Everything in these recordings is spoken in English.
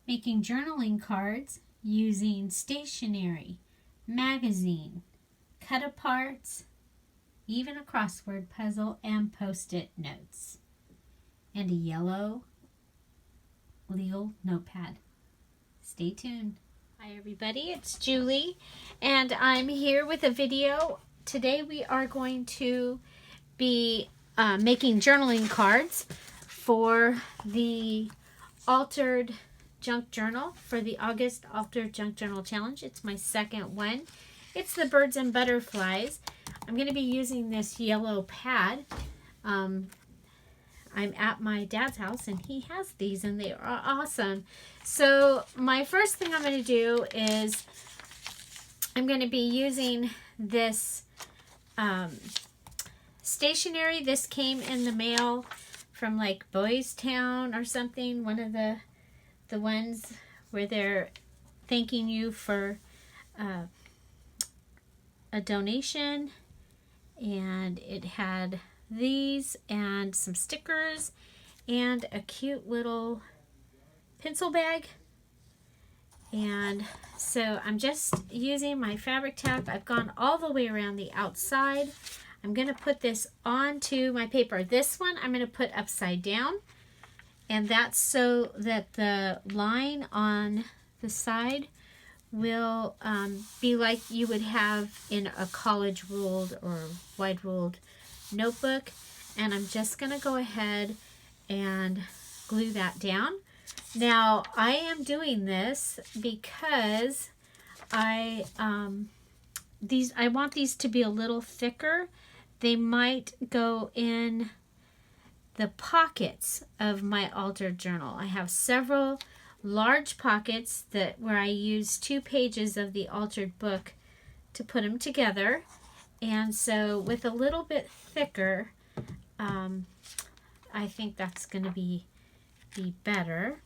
making journaling cards using stationery, magazine, cut-aparts, even a crossword puzzle, and post-it notes, and a yellow legal notepad. Stay tuned. Hi everybody, it's Julie, and I'm here with a video. Today we are going to be making journaling cards for the Altered Junk Journal, for the August Altered Junk Journal Challenge. It's my second one. It's the birds and butterflies. I'm going to be using this yellow pad. I'm at my dad's house and he has these and they are awesome. So my first thing I'm going to do is I'm going to be using this stationery. This came in the mail from like Boys Town or something, one of the ones where they're thanking you for a donation, and it had these and some stickers and a cute little pencil bag. And so I'm just using my fabric tack. I've gone all the way around the outside. I'm going to put this onto my paper. This one I'm going to put upside down, and that's so that the line on the side will be like you would have in a college ruled or wide ruled notebook. And I'm just going to go ahead and glue that down. Now I am doing this because I want these to be a little thicker. They might go in the pockets of my altered journal. I have several large pockets where I use 2 pages of the altered book to put them together. And so with a little bit thicker, I think that's going to be better.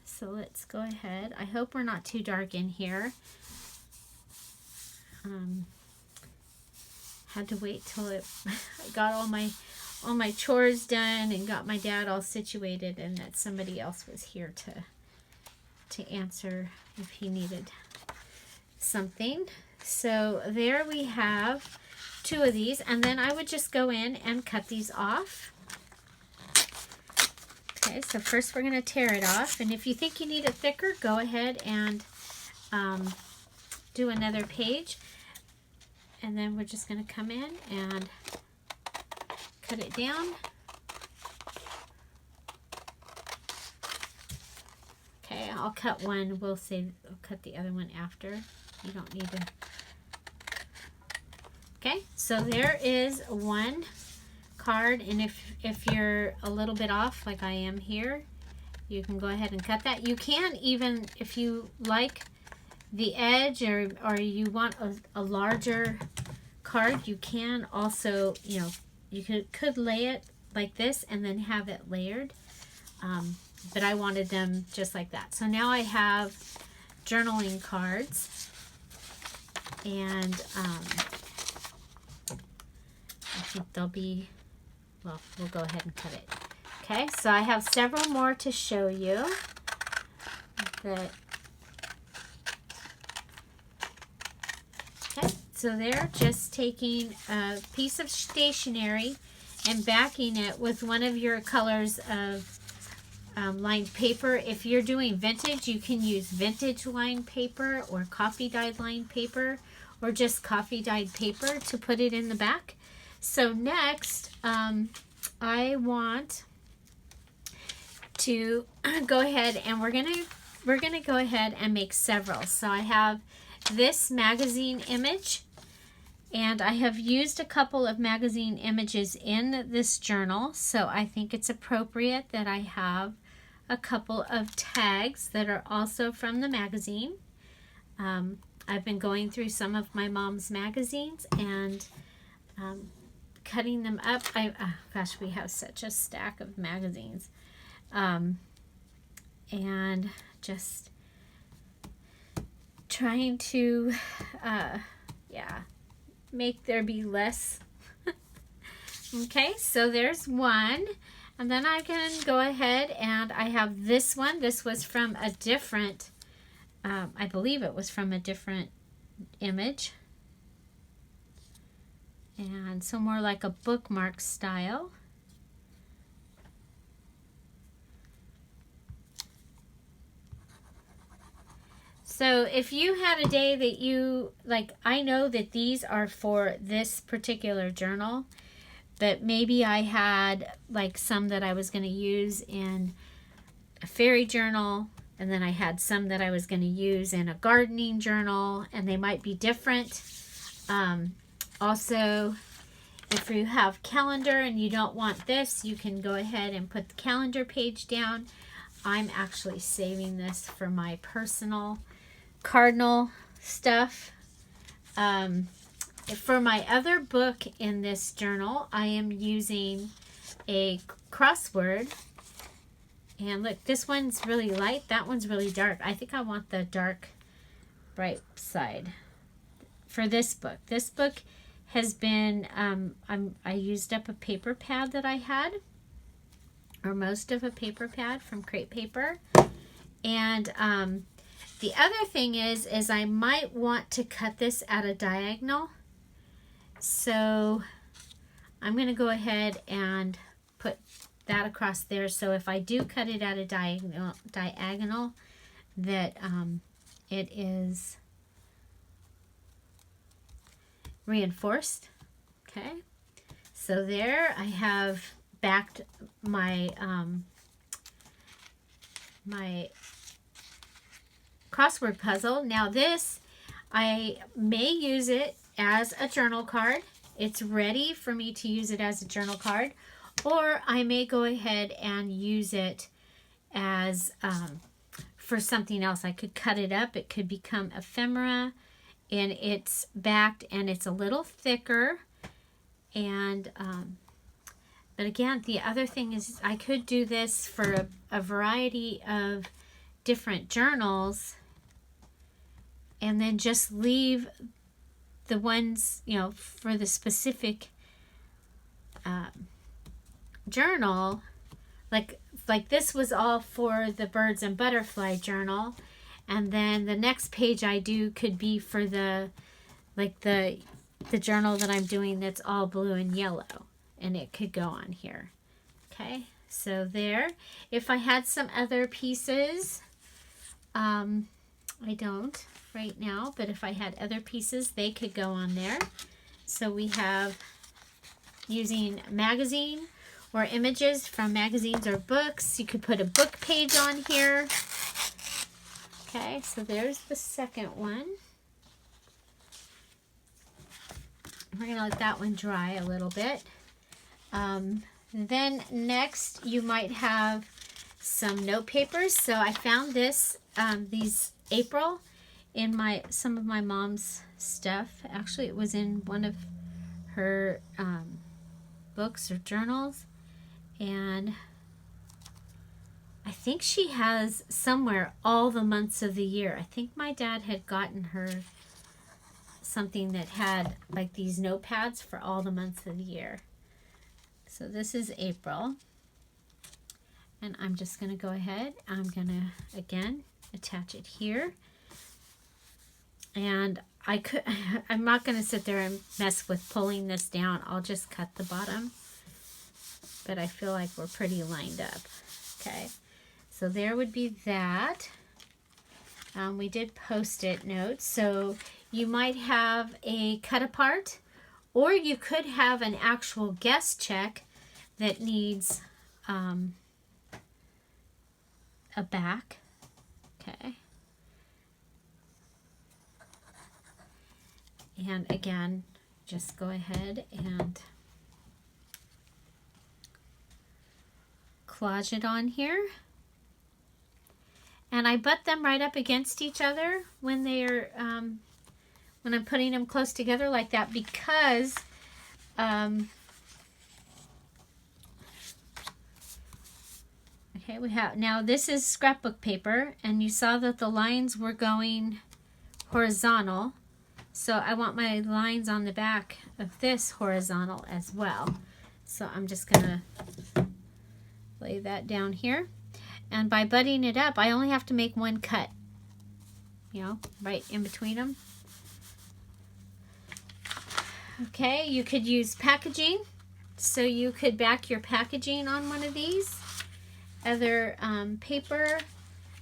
So let's go ahead. I hope we're not too dark in here. Had to wait till I got all my chores done and got my dad all situated, and that somebody else was here to answer if he needed something. So there we have 2 of these, and then I would just go in and cut these off. Okay, so first we're going to tear it off, and if you think you need it thicker, go ahead and do another page. And then we're just going to come in and cut it down. Okay, I'll cut one. We'll cut the other one after. You don't need to. Okay, so there is one card, and if you're a little bit off like I am here, you can go ahead and cut that. You can even, if you like the edge or you want a larger card, you can also, you could lay it like this and then have it layered, but I wanted them just like that. So now I have journaling cards, and I think they'll be, well, we'll go ahead and cut it. Okay, so I have several more to show you that. Okay, so they're just taking a piece of stationery and backing it with one of your colors of lined paper. If you're doing vintage, you can use vintage lined paper or coffee dyed lined paper or just coffee dyed paper to put it in the back. So next, I want to go ahead and we're gonna go ahead and make several. So I have this magazine image, and I have used a couple of magazine images in this journal, so I think it's appropriate that I have a couple of tags that are also from the magazine. I've been going through some of my mom's magazines and cutting them up. Gosh, we have such a stack of magazines, and just trying to make there be less. Okay, so there's one. And then I can go ahead and I have this one. This was from a different, I believe it was from a different image. And so more like a bookmark style. So if you had a day that you, like, I know that these are for this particular journal, but maybe I had like some that I was going to use in a fairy journal, and then I had some that I was going to use in a gardening journal, and they might be different. Also, if you have calendar and you don't want this, you can go ahead and put the calendar page down. I'm actually saving this for my personal cardinal stuff. For my other book in this journal, I am using a crossword. And look, this one's really light. That one's really dark. I think I want the dark, bright side for this book. This book has been, I used up a paper pad that I had, or most of a paper pad from Crate Paper. And the other thing is I might want to cut this at a diagonal. So I'm going to go ahead and put that across there. So if I do cut it at a diagonal, that it is reinforced. Okay. So there I have backed my my crossword puzzle. Now this, I may use it as a journal card. It's ready for me to use it as a journal card, or I may go ahead and use it as for something else. I could cut it up. It could become ephemera, and it's backed and it's a little thicker. And but again, the other thing is I could do this for a variety of different journals, and then just leave the ones, you know, for the specific journal. Like this was all for the birds and butterfly journal, and then the next page I do could be for the journal that I'm doing that's all blue and yellow, and it could go on here. Okay, so there. If I had some other pieces, I don't right now, but if I had other pieces, they could go on there. So we have using magazine or images from magazines or books. You could put a book page on here. Okay, so there's the second one. We're going to let that one dry a little bit. Then next you might have some note papers. So I found this, these April in some of my mom's stuff. Actually, it was in one of her books or journals, and I think she has somewhere all the months of the year. I think my dad had gotten her something that had like these notepads for all the months of the year. So this is April, and I'm just going to go ahead. I'm going to again attach it here, and I'm not going to sit there and mess with pulling this down. I'll just cut the bottom, but I feel like we're pretty lined up. Okay, so there would be that. We did Post-it notes, so you might have a cut apart, or you could have an actual guest check that needs a back. Okay. And again, just go ahead and collage it on here. And I butt them right up against each other when they are, when I'm putting them close together like that, because okay, we have, now this is scrapbook paper, and you saw that the lines were going horizontal. So I want my lines on the back of this horizontal as well. So I'm just gonna lay that down here. And by butting it up, I only have to make one cut, you know, right in between them. Okay, you could use packaging. So you could back your packaging on one of these. Other paper.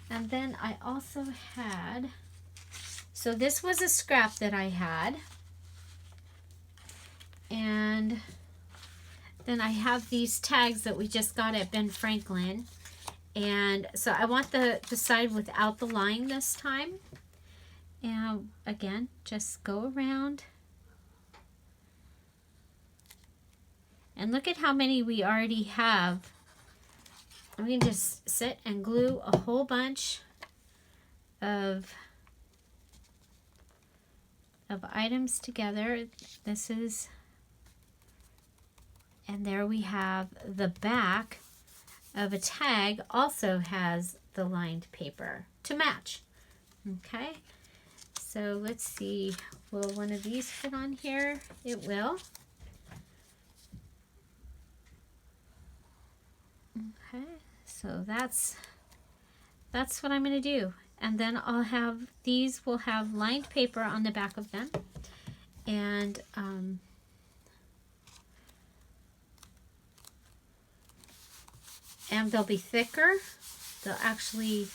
And then I also had, so this was a scrap that I had. And then I have these tags that we just got at Ben Franklin. And so I want the side without the line this time. And again, just go around. And look at how many we already have. We can just sit and glue a whole bunch of items together. This is, and there we have the back of a tag also has the lined paper to match. Okay, so let's see, will one of these fit on here? It will. Okay, so that's what I'm going to do. And then I'll have, these will have lined paper on the back of them. And they'll be thicker. They'll actually,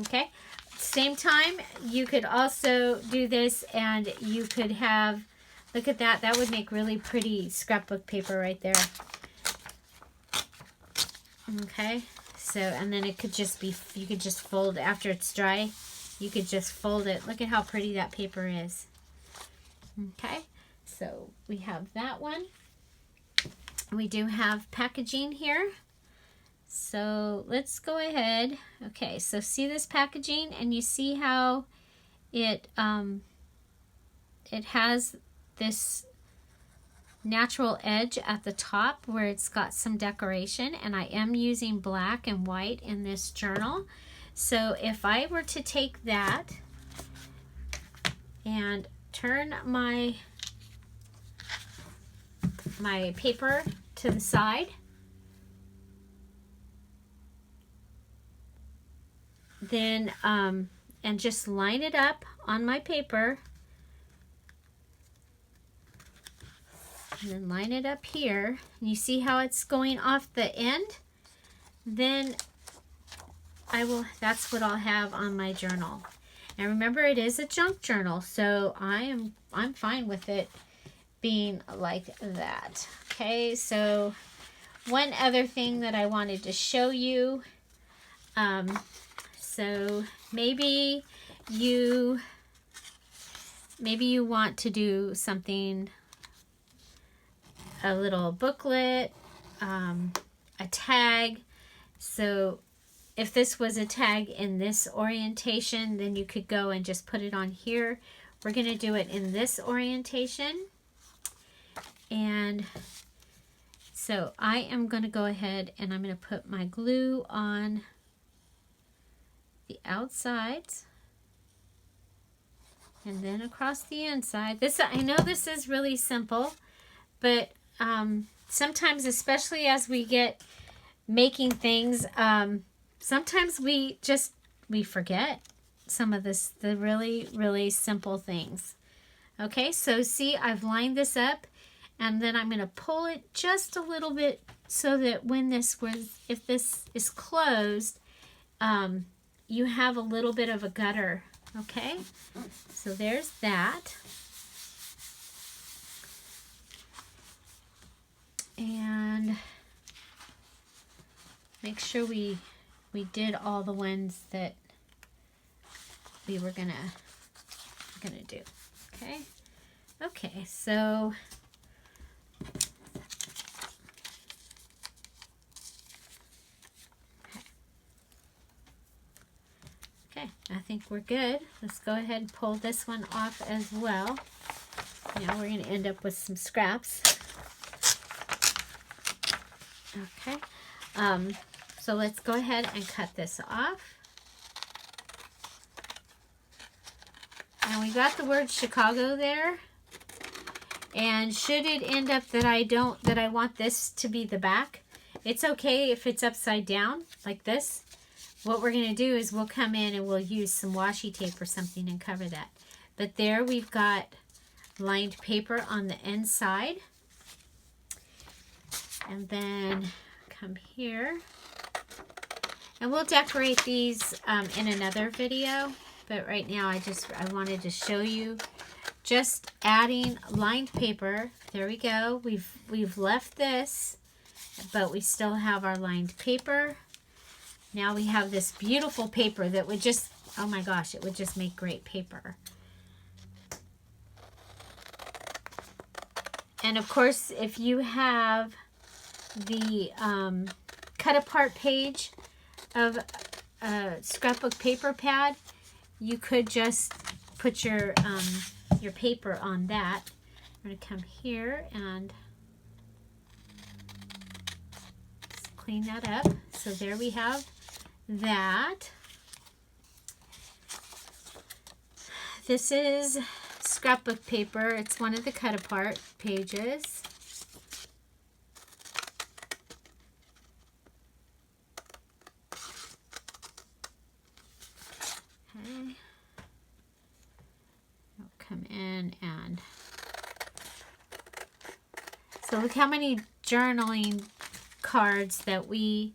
okay. Same time, you could also do this and you could have, look at that. That would make really pretty scrapbook paper right there. Okay, so, and then it could just be, you could just fold after it's dry. You could just fold it. Look at how pretty that paper is. Okay, so we have that one. We do have packaging here. So let's go ahead. Okay, so see this packaging, and you see how it has this natural edge at the top where it's got some decoration, and I am using black and white in this journal. So if I were to take that and turn my paper to the side, then and just line it up on my paper, and then line it up here, and you see how it's going off the end, then that's what I'll have on my journal. And remember, it is a junk journal, so I'm fine with it being like that. Okay, so one other thing that I wanted to show you, so maybe you want to do something, a little booklet, a tag. So if this was a tag in this orientation, then you could go and just put it on here. We're going to do it in this orientation. And so I am going to go ahead and I'm going to put my glue on the outsides and then across the inside. This, I know this is really simple, but sometimes, especially as we get making things, sometimes we forget some of this, the really, really simple things. Okay, so see, I've lined this up, and then I'm going to pull it just a little bit so that when if this is closed, you have a little bit of a gutter. Okay, so there's that. And make sure we did all the ones that we were gonna do. Okay, so okay, I think we're good. Let's go ahead and pull this one off as well. Now we're gonna end up with some scraps. Okay, so let's go ahead and cut this off. And we got the word Chicago there. And should it end up that I want this to be the back, It's okay if it's upside down like this. What we're going to do is we'll come in and we'll use some washi tape or something and cover that. But there we've got lined paper on the inside. And then come here. And we'll decorate these in another video. But right now I wanted to show you just adding lined paper. There we go. We've left this, but we still have our lined paper. Now we have this beautiful paper that would just, oh my gosh, it would just make great paper. And of course, if you have the cut apart page of a scrapbook paper pad, you could just put your paper on that. I'm going to come here and clean that up. So there we have that. This is scrapbook paper. It's one of the cut apart pages. Okay. I'll come in and so look how many journaling cards that we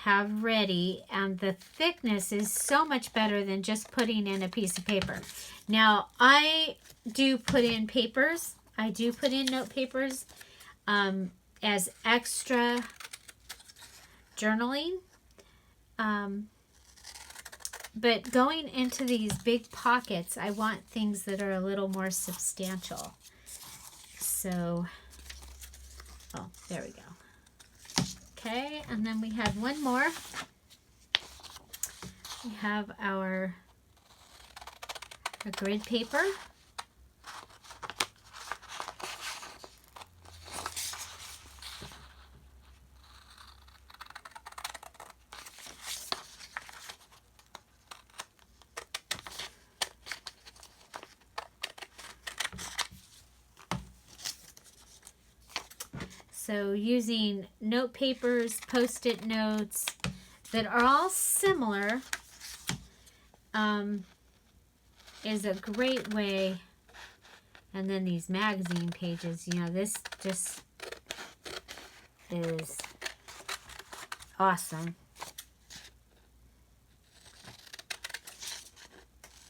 have ready, and the thickness is so much better than just putting in a piece of paper. Now I do put in papers. I do put in note papers as extra journaling. But going into these big pockets, I want things that are a little more substantial. So, oh, there we go. Okay, and then we have one more. We have our grid paper. So using note papers, post-it notes that are all similar is a great way. And then these magazine pages, you know, this just is awesome.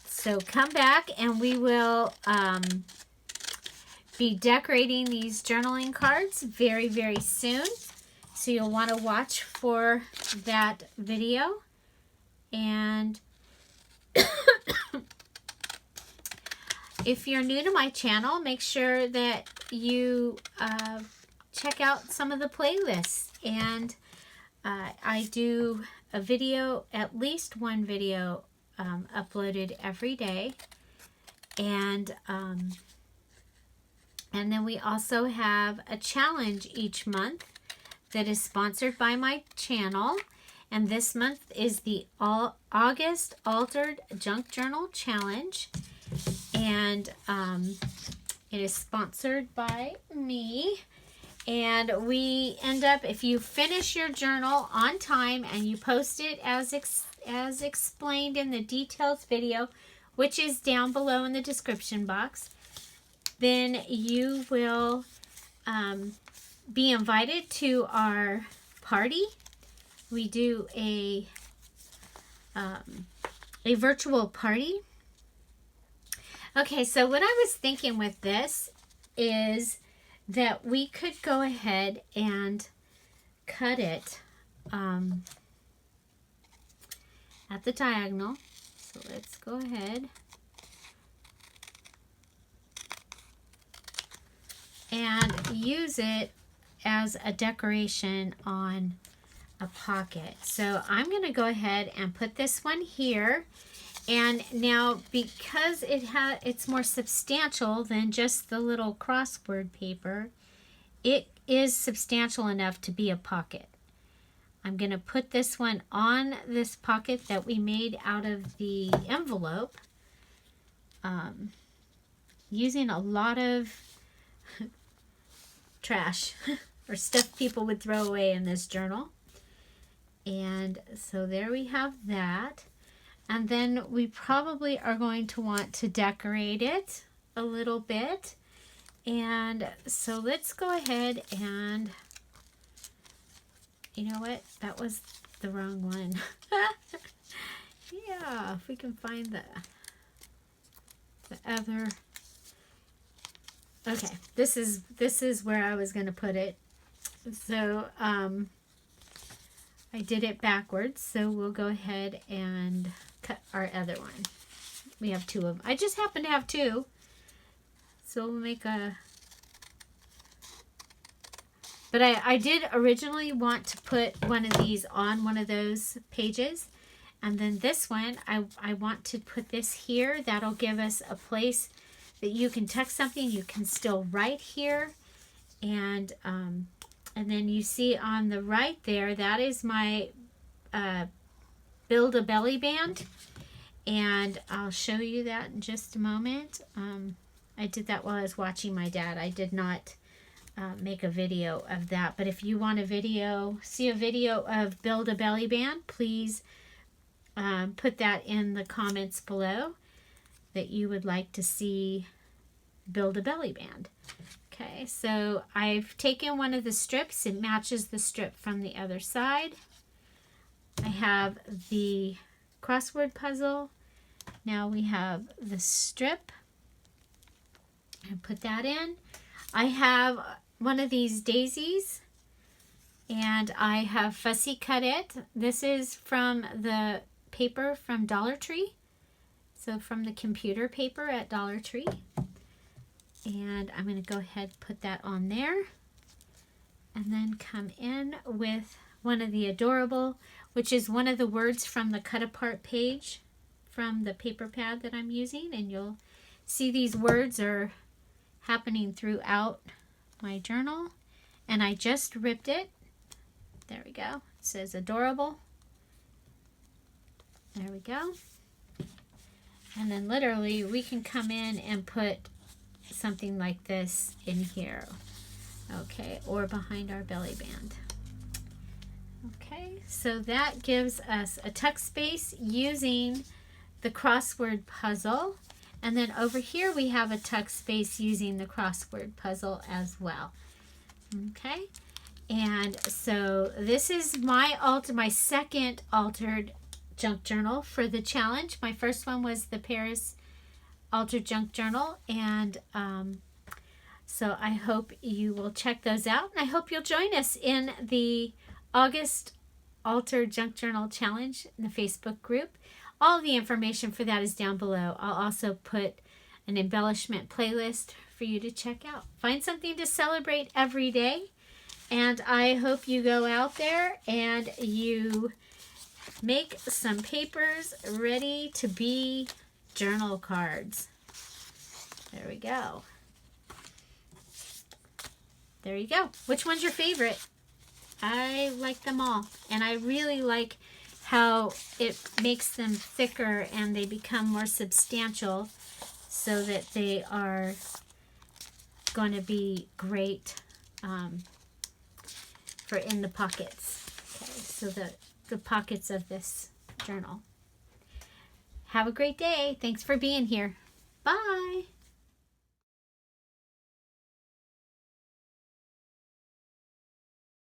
So come back and we will be decorating these journaling cards very, very soon. So you'll want to watch for that video. And if you're new to my channel, make sure that you check out some of the playlists. And I do a video, at least one video uploaded every day. And then we also have a challenge each month that is sponsored by my channel. And this month is the August Altered Junk Journal Challenge. And it is sponsored by me. And we end up, if you finish your journal on time and you post it as explained in the details video, which is down below in the description box, then you will be invited to our party. We do a virtual party. Okay, so what I was thinking with this is that we could go ahead and cut it at the diagonal. So let's go ahead and use it as a decoration on a pocket. So I'm going to go ahead and put this one here. And now, because it's more substantial than just the little crossword paper, it is substantial enough to be a pocket. I'm going to put this one on this pocket that we made out of the envelope, using a lot of trash or stuff people would throw away in this journal. And so there we have that. And then we probably are going to want to decorate it a little bit. And so let's go ahead and, you know what? That was the wrong one. Yeah, if we can find the other. Okay, this is where I was going to put it. So I did it backwards, so we'll go ahead and cut our other one. We have two of them. I just happen to have two. So we'll make a... But I did originally want to put one of these on one of those pages. And then this one, I want to put this here. That'll give us a place that you can tuck something. You can still write here. And then you see on the right there, that is my Build a Belly Band. And I'll show you that in just a moment. I did that while I was watching my dad. I did not make a video of that. But if you want a video, see a video of Build a Belly Band, please put that in the comments below that you would like to see Build a Belly Band. Okay, so I've taken one of the strips. It matches the strip from the other side. I have the crossword puzzle. Now we have the strip. I put that in. I have one of these daisies, and I have fussy cut it. This is from the paper from Dollar Tree. So from the computer paper at Dollar Tree. And I'm going to go ahead and put that on there. And then come in with one of the adorable, which is one of the words from the cut apart page from the paper pad that I'm using. And you'll see these words are happening throughout my journal. And I just ripped it. There we go. It says adorable. There we go. And then literally we can come in and put something like this in here. Okay, or behind our belly band. Okay, so that gives us a tuck space using the crossword puzzle. And then over here we have a tuck space using the crossword puzzle as well. Okay, and so this is my second altered junk journal for the challenge. My first one was the Paris altered junk journal, and so I hope you will check those out, and I hope you'll join us in the August altered junk journal challenge in the Facebook group. All the information for that is down below. I'll also put an embellishment playlist for you to check out. Find something to celebrate every day, and I hope you go out there and you make some papers ready to be journal cards. There we go. There you go. Which one's your favorite? I like them all. And I really like how it makes them thicker and they become more substantial so that they are going to be great for in the pockets. Okay, so the pockets of this journal. Have a great day. Thanks for being here. Bye.